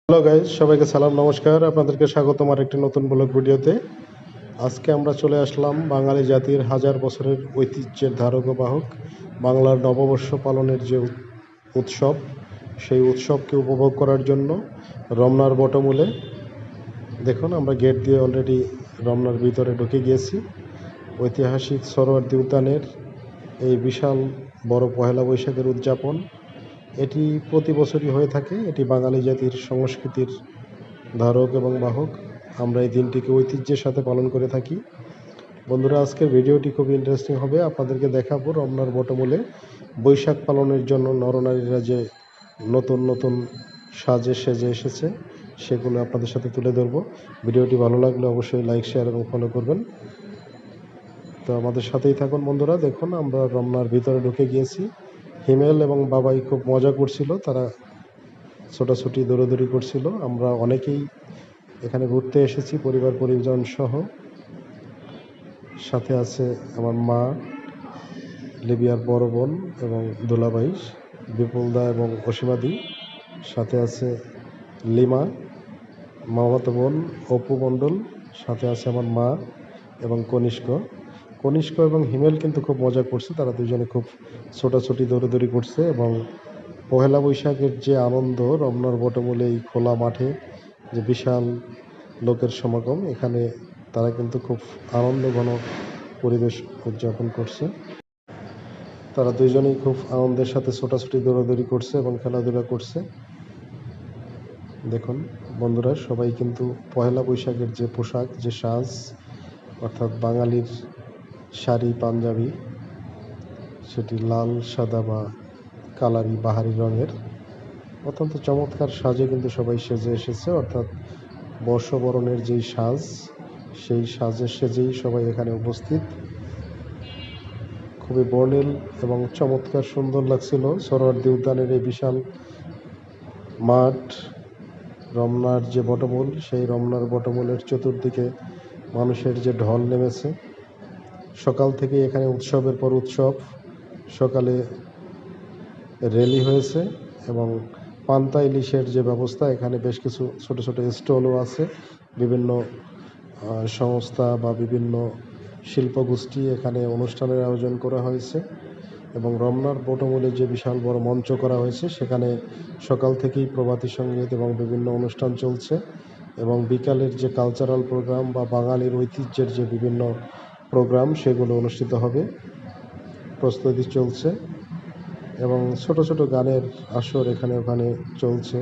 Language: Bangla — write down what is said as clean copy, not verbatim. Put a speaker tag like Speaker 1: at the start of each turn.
Speaker 1: হ্যালো গাইজ, সবাইকে সালাম নমস্কার। আপনাদেরকে স্বাগতম আরেকটি নতুন ব্লগ ভিডিওতে। আজকে আমরা চলে আসলাম বাঙালি জাতির হাজার বছরের ঐতিহ্যের ধারক ও বাহক বাংলার নববর্ষ পালনের যে উৎসব, সেই উৎসবকে উপভোগ করার জন্য রমনার বটমূলে দেখুন, আমরা গেট দিয়ে অলরেডি রমনার ভিতরে ঢুকে গিয়েছি। ঐতিহাসিক সোহরাওয়ার্দী উদ্যানের এই বিশাল বড় পহেলা বৈশাখের উদযাপন এটি প্রতি বছরই হয়ে থাকে। এটি বাঙালি জাতির সংস্কৃতির ধারক এবং বাহক। আমরা এই দিনটিকে ঐতিহ্যের সাথে পালন করে থাকি। বন্ধুরা, আজকের ভিডিওটি খুব ইন্টারেস্টিং হবে। আপনাদেরকে দেখাবো রমনার বটমূলে বৈশাখ পালনের জন্য নরনারীরা যে নতুন নতুন সাজে সেজে এসেছে, সেগুলো আপনাদের সাথে তুলে ধরবো। ভিডিওটি ভালো লাগলে অবশ্যই লাইক, শেয়ার এবং ফলো করবেন। তো আমাদের সাথেই থাকুন বন্ধুরা। দেখুন, আমরা রমনার ভিতরে ঢুকে গিয়েছি। হিমেল এবং বাবাই খুব মজা করছিল, তারা ছোটাছুটি দৌড়াদৌড়ি করছিল। আমরা অনেকেই এখানে ঘুরতে এসেছি পরিবার পরিজন সহ। সাথে আছে আমার মা, লিবিয়ার বড় বোন এবং দুলাভাই, বিপুলদা এবং অসীমাদি। সাথে আছে লিমা, মামাতো বোন অপু মণ্ডল। সাথে আছে আমার মা এবং কনিষ্ক এবং হিমেল কিন্তু খুব মজা করছে। তারা দুজনে খুব ছোটাছুটি দৌড়াদৌড়ি করছে এবং পহেলা বৈশাখের যে আনন্দ, রমনার বটমূলে এই খোলা মাঠে যে বিশাল লোকের সমাগম, এখানে তারা কিন্তু খুব আনন্দঘন পরিবেশ উদযাপন করছে। তারা দুইজনেই খুব আনন্দের সাথে ছোটাছুটি দৌড়াদৌড়ি করছে এবং খেলাধুলা করছে। দেখুন বন্ধুরা, সবাই কিন্তু পহেলা বৈশাখের যে পোশাক, যে সাজ, অর্থাৎ বাঙালির শাড়ি পাঞ্জাবি, সেটি লাল, সাদা বা কালারি বাহারি রঙের অত্যন্ত চমৎকার সাজে কিন্তু সবাই সেজে এসেছে। অর্থাৎ বর্ষবরণের যেই সাজ, সেই সাজে সেজেই সবাই এখানে উপস্থিত। খুবই বর্ণিল এবং চমৎকার সুন্দর লাগছিল সোহরাওয়ার্দী উদ্যানের এই বিশাল মাঠ। রমনার যে বটমূল, সেই রমনার বটমূলের চতুর্দিকে মানুষের যে ঢল নেমেছে। সকাল থেকে এখানে উৎসবের পর উৎসব। সকালে র্যালি হয়েছে এবং পান্তা ইলিশের যে ব্যবস্থা, এখানে বেশ কিছু ছোট ছোট স্টলও আছে। বিভিন্ন সংস্থা বা বিভিন্ন শিল্পগোষ্ঠী এখানে অনুষ্ঠানের আয়োজন করা হয়েছে এবং রমনার বটমূলে যে বিশাল বড় মঞ্চ করা হয়েছে, সেখানে সকাল থেকেই প্রভাতী সঙ্গীত এবং বিভিন্ন অনুষ্ঠান চলছে এবং বিকালের যে কালচারাল প্রোগ্রাম বা বাঙালির ঐতিহ্যের যে বিভিন্ন প্রোগ্রাম, সেগুলো অনুষ্ঠিত হবে, প্রস্তুতি চলছে এবং ছোট ছোট গানের আসর এখানে ওখানে চলছে।